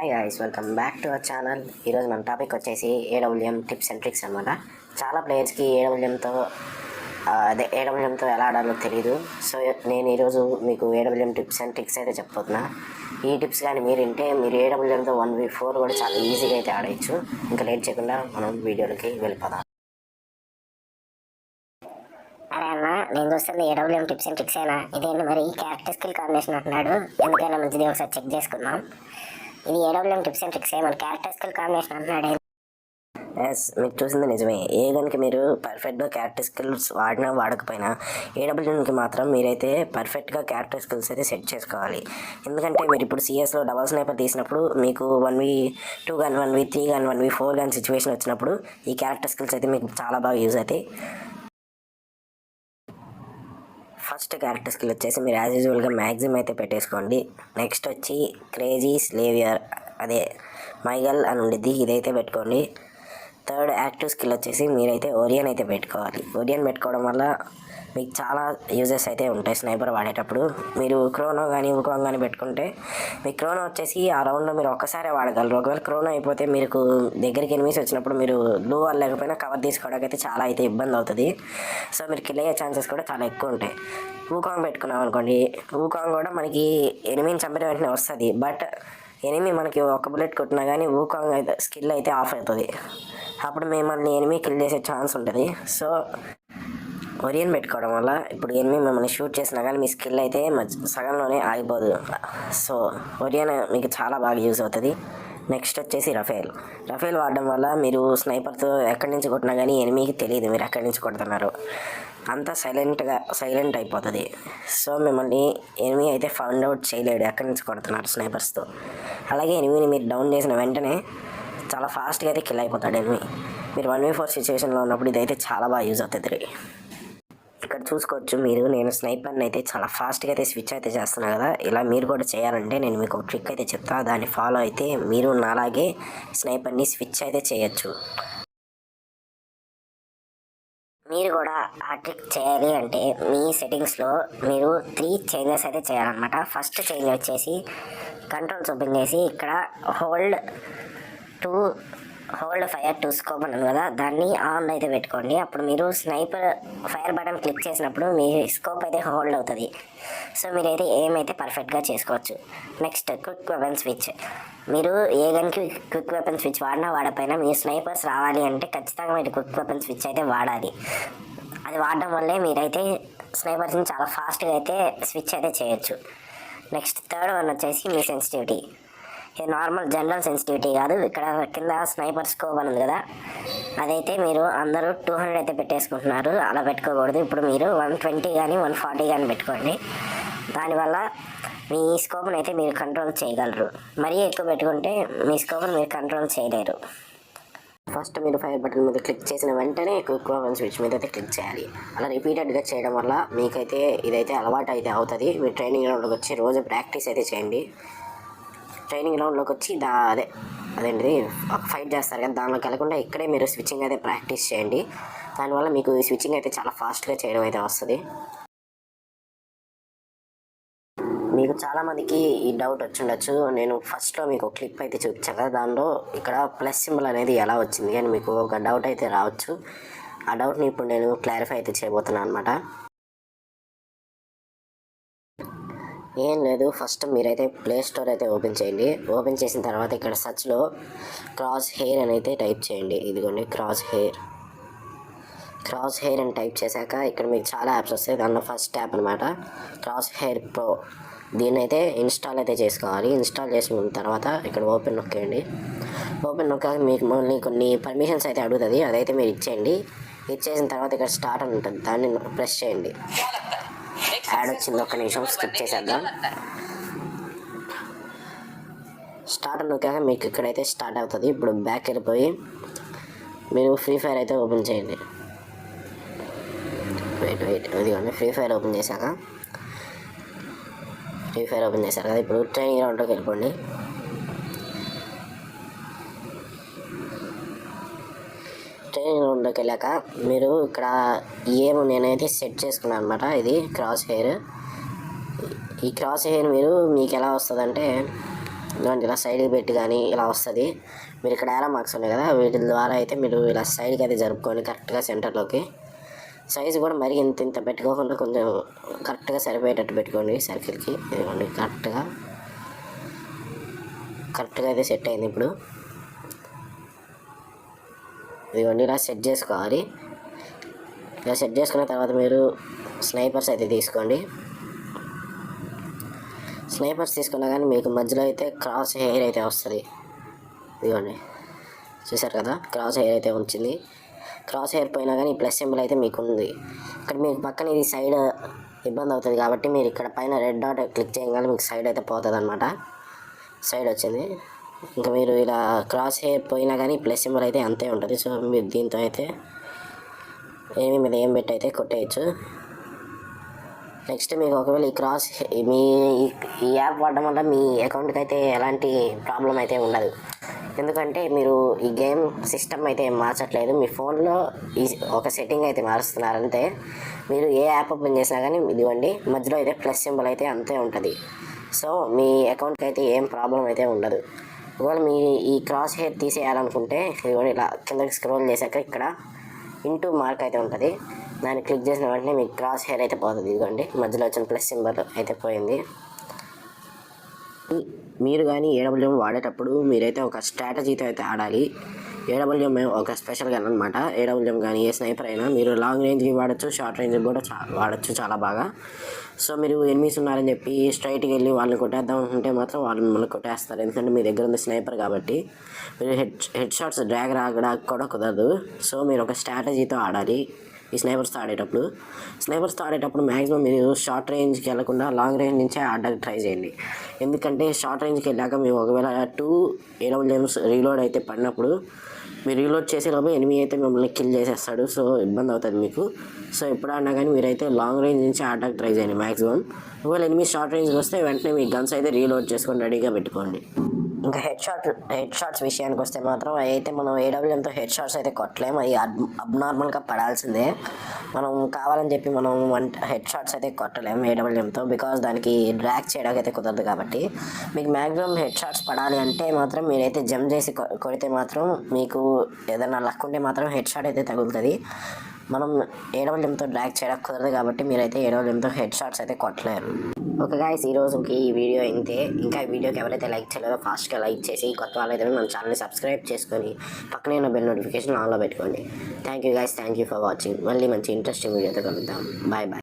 Hi guys, welcome back to our channel. ఈరోజు మన topic వచ్చేసి ఏడబ్ల్యూఎం టిప్స్ అండ్ ట్రిక్స్ అనమాట. చాలా ప్లేయర్స్కి ఏడబ్ల్యూఎంతో ఎలా ఆడాలో తెలియదు. సో నేను ఈరోజు మీకు ఏడబ్ల్యూఎం టిప్స్ అండ్ ట్రిక్స్ అయితే చెప్తున్నా. ఈ టిప్స్ కానీ మీరు వింటే మీరు ఏడబ్ల్యూఎంతో 1v4 కూడా చాలా ఈజీగా అయితే ఆడవచ్చు. ఇంకా లేట్ చేయకుండా మనం వీడియోలకి వెళ్ళిపోదాం. అరే అన్న, నేను చూస్తుంది ఏడబ్ల్యూఎం టిప్స్ అండ్ ట్రిక్స్ అయినా ఇదేంటి మరి క్యారెక్టర్ స్కిల్ కాంబినేషన్ అంటున్నాడు. ఎందుకైనా మంచిది, ఒకసారి చెక్ చేసుకుందాం. ఇది ఏడబ్ల్యూఎం టిప్స్ అండ్ ట్రిక్స్ మన క్యారెక్టర్ స్కిల్ కాంబినేషన్ అంటున్నాడు. ఎస్, మీరు చూసింది నిజమే. ఏ గన్కి మీరు పర్ఫెక్ట్గా క్యారెక్టర్ స్కిల్స్ వాడినా వాడకపోయినా ఏడబ్ల్యూఎంకి మాత్రం మీరైతే పర్ఫెక్ట్గా క్యారెక్టర్ స్కిల్స్ అయితే సెట్ చేసుకోవాలి. ఎందుకంటే మీరు ఇప్పుడు సిఎస్లో డబల్ స్నైపర్ తీసినప్పుడు మీకు 1v2 కానీ 1v3 కానీ 1v4 కానీ సిచ్యువేషన్ వచ్చినప్పుడు ఈ క్యారెక్టర్ స్కిల్స్ అయితే మీకు చాలా బాగా యూజ్ అవుతాయి. ఫస్ట్ క్యారెక్టర్ స్కిల్ వచ్చేసి మీరు యాజ్ యూజువల్గా మ్యాక్సిమం అయితే పెట్టేసుకోండి. నెక్స్ట్ వచ్చి క్రేజీ స్లేవియర్, అదే మైగల్ అని ఉండిద్ది, ఇదైతే పెట్టుకోండి. థర్డ్ యాక్టివ్ స్కిల్ వచ్చేసి మీరైతే ఓరియన్ అయితే పెట్టుకోవాలి. ఓరియన్ పెట్టుకోవడం వల్ల మీకు చాలా యూజెస్ అయితే ఉంటాయి. స్నైపర్ వాడేటప్పుడు మీరు క్రోనో కానీ వుకాంగ్ కానీ పెట్టుకుంటే మీ క్రోనో వచ్చేసి ఆ రౌండ్లో మీరు ఒక్కసారే వాడగలరు. ఒకవేళ క్రోనో అయిపోతే మీకు దగ్గరికి ఎనిమిస్ వచ్చినప్పుడు మీరు బ్లూ వాల్ లేకపోయినా కవర్ తీసుకోవడానికి అయితే చాలా అయితే ఇబ్బంది అవుతుంది. సో మీరు కిల్ అయ్యే ఛాన్సెస్ కూడా చాలా ఎక్కువ ఉంటాయి. వుకాంగ్ పెట్టుకున్నాం అనుకోండి, వుకాంగ్ కూడా మనకి ఎనిమిని చంపిన వెంటనే వస్తుంది. బట్ ఎనిమి మనకి ఒక బుల్లెట్ కొట్టినా కానీ వుకాంగ్ అయితే స్కిల్ అయితే ఆఫ్ అవుతుంది. అప్పుడు మిమ్మల్ని ఎనిమి కిల్ చేసే ఛాన్స్ ఉంటుంది. సో ఒరియన్ పెట్టుకోవడం వల్ల ఇప్పుడు ఎనిమి మిమ్మల్ని షూట్ చేసినా కానీ మీ స్కిల్ అయితే సగంలోనే ఆగిపోదు. సో ఒరియన్ మీకు చాలా బాగా యూజ్ అవుతుంది. నెక్స్ట్ వచ్చేసి రఫేల్ వాడడం వల్ల మీరు స్నైపర్తో ఎక్కడి నుంచి కొట్టినా కానీ ఎనిమికి తెలియదు మీరు ఎక్కడి నుంచి కొడుతున్నారు. అంతా సైలెంట్ అయిపోతుంది. సో మిమ్మల్ని ఎనిమి అయితే ఫౌండ్ అవుట్ చేయలేడు ఎక్కడి నుంచి కొడుతున్నారు స్నైపర్స్తో. అలాగే ఎనిమిని మీరు డౌన్ చేసిన వెంటనే చాలా ఫాస్ట్గా అయితే కిల్ అయిపోతాడు ఎనిమి. మీరు 1v4 సిచ్యువేషన్లో ఉన్నప్పుడు ఇదైతే చాలా బాగా యూజ్ అవుతుంది. ఇక్కడ చూసుకోవచ్చు మీరు, నేను స్నైపర్ని అయితే చాలా ఫాస్ట్గా అయితే స్విచ్ అయితే చేస్తున్నాను కదా. ఇలా మీరు కూడా చేయాలంటే నేను మీకు ఒక ట్రిక్ అయితే చెప్తాను, దాన్ని ఫాలో అయితే మీరు నాలాగే స్నైపర్ని స్విచ్ అయితే చేయొచ్చు. మీరు కూడా ఆ ట్రిక్ చేయాలి అంటే మీ సెట్టింగ్స్లో మీరు 3 చేంజెస్ అయితే చేయాలన్నమాట. ఫస్ట్ చేంజ్ వచ్చేసి కంట్రోల్స్ ఓపెన్ చేసి ఇక్కడ హోల్డ్ ఫైర్ టు స్కోప్ అన్నది కదా, దాన్ని ఆన్ అయితే పెట్టుకోండి. అప్పుడు మీరు స్నైపర్ ఫైర్ బటన్ క్లిక్ చేసినప్పుడు మీ స్కోప్ అయితే హోల్డ్ అవుతుంది. సో మీరైతే ఏం అయితే పర్ఫెక్ట్గా చేసుకోవచ్చు. Next quick weapon switch. మీరు ఏ గన్కి క్విక్ వెపన్ స్విచ్ వాడినా వాడపోయినా మీ స్నైపర్స్ రావాలి అంటే ఖచ్చితంగా మీరు క్విక్ వెపన్ స్విచ్ అయితే వాడాలి. అది వాడడం వల్లే మీరైతే స్నైపర్స్ని చాలా ఫాస్ట్గా అయితే స్విచ్ అయితే చేయొచ్చు. నెక్స్ట్ థర్డ్ వన్ వచ్చేసి మీ సెన్సిటివిటీ. ఇది నార్మల్ జనరల్ సెన్సిటివిటీ కాదు, ఇక్కడ కింద స్నైపర్ స్కోప్ అని ఉంది కదా, అదైతే మీరు అందరూ 200 అయితే పెట్టేసుకుంటున్నారు. అలా పెట్టుకోకూడదు. ఇప్పుడు మీరు 120 కానీ 140 కానీ పెట్టుకోండి. దానివల్ల మీ స్కోప్ని అయితే మీరు కంట్రోల్ చేయగలరు. మరీ ఎక్కువ పెట్టుకుంటే మీ స్కోప్ని మీరు కంట్రోల్ చేయలేరు. ఫస్ట్ మీరు ఫైర్ బటన్ మీద క్లిక్ చేసిన వెంటనే క్విక్ వెపన్ స్విచ్ మీద అయితే క్లిక్ చేయాలి. అలా రిపీటెడ్గా చేయడం వల్ల మీకైతే ఇదైతే అలవాటు అయితే అవుతుంది. మీరు ట్రైనింగ్ గ్రౌండ్లోకి వచ్చి రోజు ప్రాక్టీస్ అయితే చేయండి. ట్రైనింగ్ గ్రౌండ్లోకి వచ్చి అదేంటిది ఒక ఫైట్ చేస్తారు కదా, దానిలోకి వెళ్ళకుండా ఇక్కడే మీరు స్విచ్చింగ్ అయితే ప్రాక్టీస్ చేయండి. దానివల్ల మీకు ఈ స్విచ్చింగ్ అయితే చాలా ఫాస్ట్గా చేయడం అయితే వస్తుంది. మీకు చాలామందికి ఈ డౌట్ వచ్చిండొచ్చు, నేను ఫస్ట్లో మీకు క్లిప్ అయితే చూపించాను కదా, దానిలో ఇక్కడ ప్లస్ సింబల్ అనేది ఎలా వచ్చింది అని మీకు ఒక డౌట్ అయితే రావచ్చు. ఆ డౌట్ని ఇప్పుడు నేను క్లారిఫై అయితే చేయబోతున్నాను అనమాట. ఏం లేదు, ఫస్ట్ మీరైతే ప్లే స్టోర్ అయితే ఓపెన్ చేయండి. ఓపెన్ చేసిన తర్వాత ఇక్కడ సర్చ్లో క్రాస్ హెయిర్ అని అయితే టైప్ చేయండి. ఇదిగోండి క్రాస్ హెయిర్ అని టైప్ చేశాక ఇక్కడ మీకు చాలా యాప్స్ వస్తాయి. దానిలో ఫస్ట్ యాప్ అనమాట క్రాస్ హెయిర్ ప్రో. దీన్ని అయితే ఇన్స్టాల్ అయితే చేసుకోవాలి. ఇన్స్టాల్ చేసిన తర్వాత ఇక్కడ ఓపెన్ నొక్కేయండి. ఓపెన్ నొక్కాక మీకు మళ్ళీ కొన్ని పర్మిషన్స్ అయితే అడుగుతుంది, అదైతే మీరు ఇచ్చేయండి. ఇచ్చేసిన తర్వాత ఇక్కడ స్టార్ట్ అని ఉంటుంది, దాన్ని ప్రెస్ చేయండి. యాడ్ వచ్చింది, ఒక్క నిమిషం స్కిప్ చేసేద్దాం. స్టార్ట్ నొక్కాక మీకు ఇక్కడైతే స్టార్ట్ అవుతుంది. ఇప్పుడు బ్యాక్ వెళ్ళిపోయి మీరు ఫ్రీ ఫైర్ అయితే ఓపెన్ చేయండి. వెయిట్ ఇదిగోండి ఫ్రీ ఫైర్ ఓపెన్ చేశాక కదా, ఇప్పుడు ట్రైనింగ్ గ్రౌండ్లోకి వెళ్ళిపోండి. ట్రైనింగ్ గ్రౌండ్లోకి వెళ్ళాక మీరు ఇక్కడ నేనైతే సెట్ చేసుకున్నాను అనమాట. ఇది క్రాస్ హెయిర్. ఈ క్రాస్ హెయిర్ మీకు ఎలా వస్తుందంటే ఇలాంటి ఇలా సైడ్కి పెట్టి కానీ ఇలా వస్తుంది. మీరు ఇక్కడ ఏరో మార్క్స్ ఉన్నాయి కదా, వీటి ద్వారా అయితే మీరు ఇలా సైడ్కి అయితే జరుపుకోండి కరెక్ట్గా సెంటర్లోకి. సైజు కూడా మరి ఇంత పెట్టుకోకుండా కొంచెం కరెక్ట్గా సరిపోయేటట్టు పెట్టుకోండి సర్కిల్కి. ఇదిగోండి కరెక్ట్గా అయితే సెట్ అయింది. ఇప్పుడు ఇదిగోండి ఇలా సెట్ చేసుకోవాలి. ఇలా సెట్ చేసుకున్న తర్వాత మీరు స్నైపర్స్ అయితే తీసుకోండి. స్నైపర్స్ తీసుకున్నా కానీ మీకు మధ్యలో అయితే క్రాస్ హెయిర్ అయితే వస్తుంది. ఇదిగోండి చూసారు కదా, క్రాస్ హెయిర్ అయితే వచ్చింది. క్రాస్ హెయిర్ పోయినా కానీ ప్లస్ సింబల్ అయితే మీకు ఉంది. ఇక్కడ మీకు పక్కన ఇది సైడ్ ఇబ్బంది అవుతుంది కాబట్టి మీరు ఇక్కడ పైన రెడ్ డాట్ క్లిక్ చేయగానే మీకు సైడ్ అయితే పోతుంది అనమాట. సైడ్ వచ్చింది. ఇంకా మీరు ఇలా క్రాస్ హెయిర్ పోయినా కానీ ప్లస్ సింబల్ అయితే అంతే ఉంటుంది. సో మీరు దీంతో అయితే ఏమి మీద ఏం పెట్టి అయితే కొట్టేయచ్చు. నెక్స్ట్ మీకు ఒకవేళ ఈ క్రాస్ మీ ఈ యాప్ వాడడం వల్ల మీ అకౌంట్కి అయితే ఎలాంటి ప్రాబ్లం అయితే ఉండదు. ఎందుకంటే మీరు ఈ గేమ్ సిస్టమ్ అయితే మార్చట్లేదు, మీ ఫోన్లో ఈ ఒక సెట్టింగ్ అయితే మారుస్తున్నారంటే. మీరు ఏ యాప్ ఓపెన్ చేసినా కానీ ఇదిగోండి మధ్యలో అయితే ప్లస్ సింబల్ అయితే అంతే ఉంటుంది. సో మీ అకౌంట్కి అయితే ఏం ప్రాబ్లం అయితే ఉండదు. ఒకవేళ మీ ఈ క్రాస్ హెయిర్ తీసేయాలనుకుంటే ఇదిగోండి ఇలా కిందకి స్క్రోల్ చేశాక ఇక్కడ ఇంటూ మార్క్ అయితే ఉంటుంది. దాన్ని క్లిక్ చేసిన వెంటనే మీకు క్రాస్ హెయిర్ అయితే పోతుంది. ఇదిగోండి మధ్యలో వచ్చిన ప్లస్ సింబల్ అయితే పోయింది. మీరు కానీ ఏడబ్ల్యూఎం వాడేటప్పుడు మీరైతే ఒక స్ట్రాటజీతో అయితే ఆడాలి. ఏడబ్ల్యూఎం ఒక స్పెషల్ గన్ అనమాట. ఏడబ్ల్యూఎం కానీ ఏ స్నైపర్ అయినా మీరు లాంగ్ రేంజ్కి వాడచ్చు, షార్ట్ రేంజ్కి కూడా వాడచ్చు చాలా బాగా. సో మీరు ఎనిమీస్ ఉన్నారని చెప్పి స్ట్రైట్కి వెళ్ళి వాళ్ళని కొట్టేద్దాం అనుకుంటే మాత్రం వాళ్ళు మిమ్మల్ని కొట్టేస్తారు. ఎందుకంటే మీ దగ్గర ఉంది స్నైపర్ కాబట్టి. మీరు హెడ్ షాట్స్ డ్రాగ్ రాగడానికి కూడా కుదరదు. సో మీరు ఒక స్ట్రాటజీతో ఆడాలి ఈ స్నైపర్స్తో ఆడేటప్పుడు మ్యాక్సిమం మీరు షార్ట్ రేంజ్కి వెళ్ళకుండా లాంగ్ రేంజ్ నుంచే ఆడడానికి ట్రై చేయండి. ఎందుకంటే షార్ట్ రేంజ్కి వెళ్ళాక మీరు ఒకవేళ 2 ఏడబ్ల్యూఎమ్స్ రీలోడ్ అయితే పడినప్పుడు మీరు రీలోడ్ చేసేలోపు ఎనిమీ అయితే మిమ్మల్ని కిల్ చేసేస్తాడు. సో ఇబ్బంది అవుతుంది మీకు. సో ఎప్పుడు ఆడినా కానీ మీరైతే లాంగ్ రేంజ్ నుంచి ఆడడానికి ట్రై చేయండి మ్యాక్సిమం. ఒకవేళ ఎనిమీ షార్ట్ రేంజ్కి వస్తే వెంటనే మీ గన్స్ అయితే రీలోడ్ చేసుకొని రెడీగా పెట్టుకోండి. ఇంకా హెడ్ షాట్స్ విషయానికి వస్తే మాత్రం అయితే మనం ఏడబ్ల్యూఎంతో హెడ్ షాట్స్ అయితే కొట్టలేము. అది అబ్నార్మల్గా పడాల్సిందే. మనం కావాలని చెప్పి మనం హెడ్ షాట్స్ అయితే కొట్టలేము ఏడబ్ల్యూఎంతో, బికాజ్ దానికి డ్రాగ్ చేయడానికి అయితే కుదరదు. కాబట్టి మీకు మ్యాక్సిమం హెడ్ షాట్స్ పడాలి అంటే మాత్రం మీరైతే జంప్ చేసి కొడితే మాత్రం మీకు ఏదైనా లక్ ఉంటే మాత్రం హెడ్ షాట్ అయితే తగులుతుంది. మనం ఏడబ్ల్యూఎంతో డ్రాగ్ చేయడానికి కుదరదు కాబట్టి మీరైతే ఏడబ్ల్యూఎంతో హెడ్ షాట్స్ అయితే కొట్టలేరు. ఓకే గాయ్స్, ఈ రోజుకి ఈ వీడియో ఇంతే. ఇంకా ఈ వీడియోకి ఎవరైతే లైక్ చేయలేదో ఫాస్ట్గా లైక్ చేసి కొత్త వాళ్ళైతే మన ఛానల్ని సబ్స్క్రైబ్ చేసుకొని పక్కనే ఉన్న బెల్ నోటిఫికేషన్ ఆన్లో పెట్టుకోండి. Thank you guys, thank you for watching. మళ్ళీ మంచి ఇంట్రెస్టింగ్ వీడియోతో కలుద్దాం. Bye bye.